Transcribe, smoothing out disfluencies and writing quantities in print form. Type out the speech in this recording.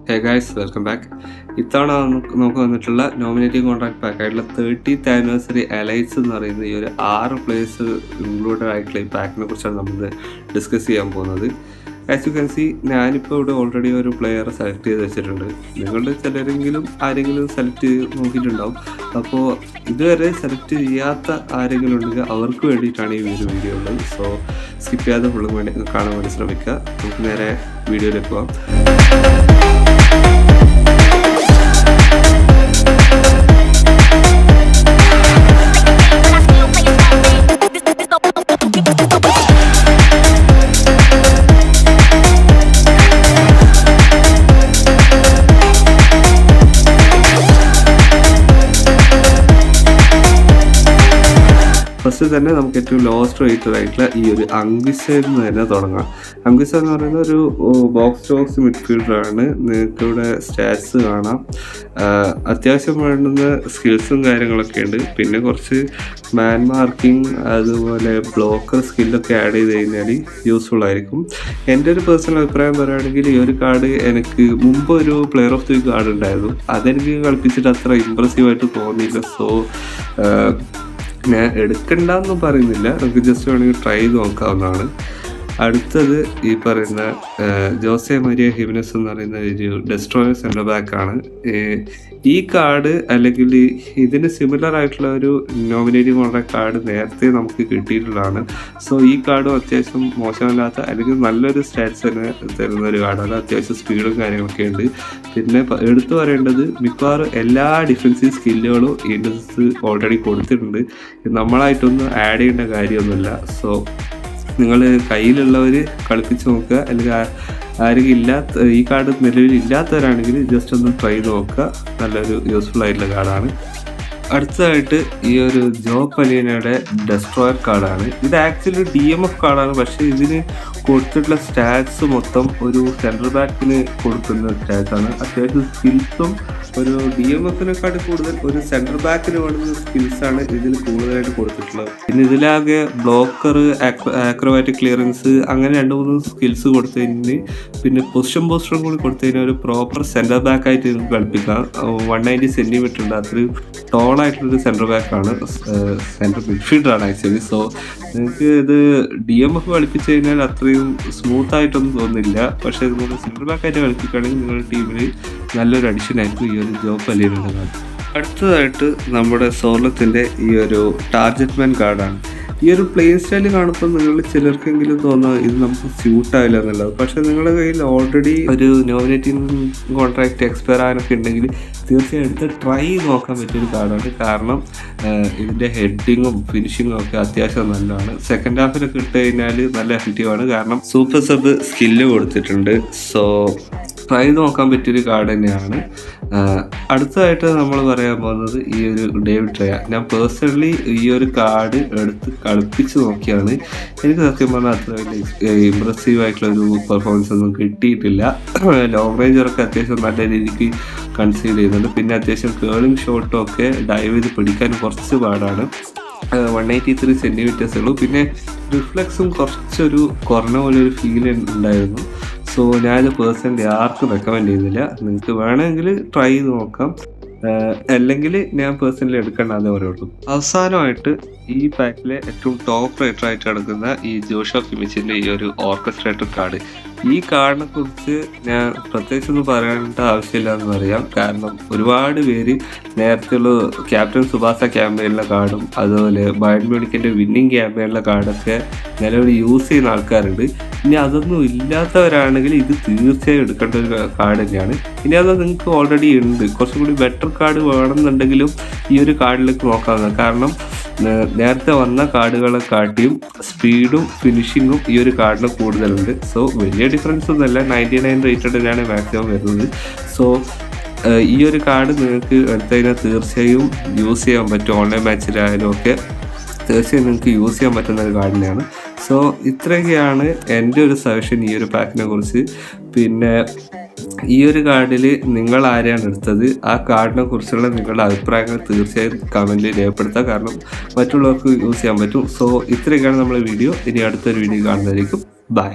Hey guys, welcome back. ഇത്തവണ നമുക്ക് വന്നിട്ടുള്ള നോമിനേറ്റിംഗ് കോൺട്രാക്ട് പാക്കായിട്ടുള്ള 30th ആനിവേഴ്സറി അലൈസ് എന്ന് പറയുന്ന ഈ ഒരു 6 പ്ലേയേഴ്സ് ഇൻക്ലൂഡഡ് ആയിട്ടുള്ള ഈ പാക്കിനെ കുറിച്ചാണ് നമ്മൾ ഡിസ്കസ് ചെയ്യാൻ പോകുന്നത്. ആസ് യു ക്യാൻ സി, ഞാനിപ്പോൾ ഇവിടെ ഓൾറെഡി ഒരു പ്ലെയറെ സെലക്ട് ചെയ്ത് വെച്ചിട്ടുണ്ട്. നിങ്ങളുടെ ആരെങ്കിലും സെലക്ട് നോക്കിയിട്ടുണ്ടാവും. അപ്പോൾ ഇതുവരെ സെലക്ട് ചെയ്യാത്ത ആരെങ്കിലും ഉണ്ടെങ്കിൽ അവർക്ക് വേണ്ടിയിട്ടാണ് ഈ ഒരു വീഡിയോ ഉള്ളത്. സോ സ്കിപ്പ് ചെയ്യാതെ ഫുള്ളും കാണാൻ വേണ്ടി ശ്രമിക്കുക. നമുക്ക് നേരെ വീഡിയോയിലേക്ക് പോകാം. ഫസ്റ്റ് തന്നെ നമുക്ക് ഏറ്റവും ലോവസ്റ്റ് റേറ്റഡ് ആയിട്ടുള്ള ഈ ഒരു അംഗിസയിൽ നിന്ന് തന്നെ തുടങ്ങാം. അംഗിസ എന്ന് പറയുന്ന ഒരു ബോക്സ് മിഡ്ഫീൽഡറാണ്. നിങ്ങൾക്ക് ഇവിടെ സ്റ്റാറ്റ്സ് കാണാം. അത്യാവശ്യം വേണ്ടുന്ന സ്കിൽസും കാര്യങ്ങളൊക്കെ ഉണ്ട്. പിന്നെ കുറച്ച് മാൻ മാർക്കിംഗ് അതുപോലെ ബ്ലോക്കർ സ്കില്ലൊക്കെ ആഡ് ചെയ്ത് കഴിഞ്ഞാൽ യൂസ്ഫുൾ ആയിരിക്കും. എൻ്റെ ഒരു പേഴ്സണൽ അഭിപ്രായം പറയുകയാണെങ്കിൽ ഈ ഒരു കാർഡ് എനിക്ക് മുമ്പ് ഒരു പ്ലെയർ ഓഫ് ദി കാർഡ് ഉണ്ടായിരുന്നു. അതെനിക്ക് കളിപ്പിച്ചിട്ട് അത്ര ഇമ്പ്രസീവായിട്ട് തോന്നിയില്ല. സോ ഞാൻ എടുക്കണ്ടെന്നും പറയുന്നില്ല, നമുക്ക് ജസ്റ്റ് വേണമെങ്കിൽ ട്രൈ ചെയ്ത് നോക്കാവുന്നതാണ്. അടുത്തത് ഈ പറയുന്ന ജോസെ മരിയ ഹിമെനസ് എന്ന് പറയുന്ന ഒരു ഡെസ്ട്രോയർ സെൻറ്റർ ബാക്കാണ്. ഈ കാർഡ് അല്ലെങ്കിൽ ഇതിന് സിമിലർ ആയിട്ടുള്ള ഒരു നോമിനേറ്റിംഗ് കോൺട്രാക്ട് കാർഡ് നേരത്തെ നമുക്ക് കിട്ടിയിട്ടുള്ളതാണ്. സോ ഈ കാർഡും അത്യാവശ്യം മോശമല്ലാത്ത അല്ലെങ്കിൽ നല്ലൊരു സ്റ്റാറ്റ്സ് തന്നെ തരുന്ന ഒരു കാർഡാണ്. അത്യാവശ്യം സ്പീഡും കാര്യങ്ങളൊക്കെ ഉണ്ട്. പിന്നെ എടുത്തു പറയേണ്ടത് മിക്കവാറും എല്ലാ ഡിഫൻസീവ് സ്കില്ലുകളും ഇൻഡസ് ഓൾറെഡി കൊടുത്തിട്ടുണ്ട്. നമ്മളായിട്ടൊന്നും ആഡ് ചെയ്യേണ്ട കാര്യമൊന്നുമില്ല. സോ നിങ്ങൾ കയ്യിലുള്ളവർ കളിപ്പിച്ച് നോക്കുക. അല്ലെങ്കിൽ ആരെങ്കിലും ഈ കാർഡ് നിലവിൽ ഇല്ലാത്തവരാണെങ്കിൽ ജസ്റ്റ് ഒന്ന് ട്രൈ നോക്കുക. നല്ലൊരു യൂസ്ഫുൾ ആയിട്ടുള്ള കാർഡാണ്. അടുത്തതായിട്ട് ഈ ഒരു ജോ പലീനയുടെ ഡെസ്ട്രോയർ കാർഡാണ്. ഇത് ആക്ച്വലി DMF കാർഡാണ്. പക്ഷേ ഇതിന് കൊടുത്തിട്ടുള്ള സ്റ്റാറ്റ്സ് മൊത്തം ഒരു സെൻട്രൽ ബാക്കിന് കൊടുക്കുന്ന സ്റ്റാറ്റ്സാണ്. അത്യാവശ്യം സ്കിൽസും ഒരു DMFിനെക്കാട്ടി കൂടുതൽ ഒരു സെൻട്രൽ ബാക്കിന് വേണ്ടുന്ന സ്കിൽസാണ് ഇതിൽ കൂടുതലായിട്ട് കൊടുത്തിട്ടുള്ളത്. പിന്നെ ഇതിലാകെ ബ്ലോക്കർ, ആക്രോബാറ്റിക് ക്ലിയറൻസ് അങ്ങനെ 2-3 സ്കിൽസ് കൊടുത്തതിന് പിന്നെ പൊസിഷൻ പോസ്റ്ററും കൂടി കൊടുത്തതിന് ഒരു പ്രോപ്പർ സെൻട്രൽ ബാക്കായിട്ട് കളിപ്പിക്കാം. 190 സെൻറ്റിമീറ്റർ ഉണ്ട്. അത്രയും ടോളായിട്ടുള്ളൊരു സെൻട്രൽ ബാക്കാണ്, സെൻട്രൽ മിഡ്ഫീൽഡറാണ് ആക്ച്വലി. സോ നിങ്ങൾക്ക് ഇത് DMF കളിപ്പിച്ച് കഴിഞ്ഞാൽ അത്രയും സ്മൂത്തായിട്ടൊന്നും തോന്നില്ല. പക്ഷേ ഇതുപോലെ സെൻട്രൽ ബാക്കായിട്ട് കളിപ്പിക്കുകയാണെങ്കിൽ നിങ്ങളുടെ ടീമിൽ നല്ലൊരു അഡിഷൻ ആയിരിക്കും ഈ ഒരു ജോ പലീനയുടെ കാർഡ്. അടുത്തതായിട്ട് നമ്മുടെ സോർലത്തിൻ്റെ ഈ ഒരു ടാർജറ്റ് മാൻ കാർഡാണ്. ഈ ഒരു പ്ലേ സ്റ്റൈൽ കാണുമ്പോൾ നിങ്ങൾ ചിലർക്കെങ്കിലും തോന്നുക ഇത് നമുക്ക് സ്യൂട്ടായില്ല എന്നുള്ളത്. പക്ഷേ നിങ്ങളുടെ കയ്യിൽ ഓൾറെഡി ഒരു നോമിനേറ്റിംഗ് കോൺട്രാക്ട് എക്സ്പയർ ആകാനൊക്കെ ഉണ്ടെങ്കിൽ തീർച്ചയായും എടുത്ത് ട്രൈ നോക്കാൻ പറ്റിയൊരു കാർഡാണ്. കാരണം ഇതിൻ്റെ ഹെഡിങ്ങും ഫിനിഷിങ്ങും ഒക്കെ അത്യാവശ്യം നല്ലതാണ്. സെക്കൻഡ് ഹാഫിലൊക്കെ ഇട്ട് കഴിഞ്ഞാൽ നല്ല എഫക്റ്റീവാണ്. കാരണം സൂപ്പർ സബ് സ്കില്ല് കൊടുത്തിട്ടുണ്ട്. സോ ട്രൈ നോക്കാൻ പറ്റിയൊരു കാർഡ് തന്നെയാണ്. അടുത്തതായിട്ട് നമ്മൾ പറയാൻ പോകുന്നത് ഈ ഒരു ഡേവിഡ് റയ. ഞാൻ പേഴ്സണലി ഈ ഒരു കാർഡ് എടുത്ത് കളിപ്പിച്ച് നോക്കിയാണ്. എനിക്ക് സത്യം പറഞ്ഞാൽ അത്ര വലിയ ഇമ്പ്രസീവ് ആയിട്ടുള്ള ഒരു പെർഫോമൻസ് ഒന്നും കിട്ടിയിട്ടില്ല. ലോങ് റേഞ്ചറൊക്കെ അത്യാവശ്യം നല്ല രീതിക്ക് കൺസീഡ് ചെയ്യുന്നുണ്ട്. പിന്നെ അത്യാവശ്യം കേളിംഗ് ഷോട്ടും ഒക്കെ ഡൈവ് ചെയ്ത് പിടിക്കാൻ കുറച്ച് പാടാണ്. 183 സെൻറ്റിമീറ്റേഴ്സേ ഉള്ളൂ. പിന്നെ റിഫ്ലെക്സും കുറച്ചൊരു കുറഞ്ഞ പോലെ ഒരു ഫീൽ ഉണ്ടായിരുന്നു. സോ ഞാനിത് പേഴ്സണലി ആർക്കും റെക്കമെൻഡ് ചെയ്യുന്നില്ല. നിങ്ങൾക്ക് വേണമെങ്കിൽ ട്രൈ ചെയ്ത് നോക്കാം, അല്ലെങ്കിൽ ഞാൻ പേഴ്സണലി എടുക്കേണ്ടതേ പറയുള്ളൂ. അവസാനമായിട്ട് ഈ പാക്കിലെ ഏറ്റവും ടോപ്പ് റേറ്ററായിട്ട് കിടക്കുന്ന ഈ ജോഷുവ കിമിച്ചിൻ്റെ ഈ ഒരു ഓർക്കസ്ട്രേറ്റഡ് കാർഡ്. ഈ കാർഡിനെ കുറിച്ച് ഞാൻ പ്രത്യേകിച്ചൊന്നും പറയേണ്ട ആവശ്യമില്ല എന്ന് പറയാം. കാരണം ഒരുപാട് പേര് നേരത്തെയുള്ള ക്യാപ്റ്റൻ സുബാസ ക്യാമ്പയിനിലെ കാർഡും അതുപോലെ ബയൺ മ്യൂണിക്കിൻ്റെ വിന്നിങ് ക്യാമ്പയിനിലെ കാർഡൊക്കെ നിലവിൽ യൂസ് ചെയ്യുന്ന ആൾക്കാരുണ്ട്. ഇനി അതൊന്നും ഇല്ലാത്തവരാണെങ്കിൽ ഇത് തീർച്ചയായും എടുക്കേണ്ട ഒരു കാർഡ് തന്നെയാണ്. ഇനി അത് നിങ്ങൾക്ക് ഓൾറെഡി ഉണ്ട്. കുറച്ചും കൂടി ബെറ്റർ കാർഡ് വേണമെന്നുണ്ടെങ്കിലും ഈ ഒരു കാർഡിലേക്ക് നോക്കാവുന്നതാണ്. കാരണം നേരത്തെ വന്ന കാർഡുകളെ കാട്ടിയും സ്പീഡും ഫിനിഷിങ്ങും ഈ ഒരു കാർഡിന് കൂടുതലുണ്ട്. സോ വലിയ ഡിഫറൻസ് ഒന്നുമല്ല. 99 റേറ്റഡ് തന്നെയാണ് മാക്സിമം വരുന്നത്. സോ ഈ ഒരു കാർഡ് നിങ്ങൾക്ക് എടുത്തതിനാൽ തീർച്ചയായും യൂസ് ചെയ്യാൻ പറ്റും. ഓൺലൈൻ മാച്ചിലായാലും ഒക്കെ തീർച്ചയായും നിങ്ങൾക്ക് യൂസ് ചെയ്യാൻ പറ്റുന്ന ഒരു കാർഡിനെയാണ്. സോ ഇത്രയൊക്കെയാണ് എൻ്റെ ഒരു സജഷൻ ഈ ഒരു പാക്കിനെ കുറിച്ച്. പിന്നെ ഈ ഒരു കാർഡിൽ നിങ്ങൾ ആരെയാണ് എടുത്തത്, ആ കാർഡിനെ കുറിച്ചുള്ള നിങ്ങളുടെ അഭിപ്രായങ്ങൾ തീർച്ചയായും കമൻറ്റിൽ രേഖപ്പെടുത്തുക. കാരണം മറ്റുള്ളവർക്ക് യൂസ് ചെയ്യാൻ പറ്റും. സോ ഇത്രയൊക്കെയാണ് നമ്മുടെ വീഡിയോ. ഇനി അടുത്തൊരു വീഡിയോ കാണുന്നതായിരിക്കും. ബൈ.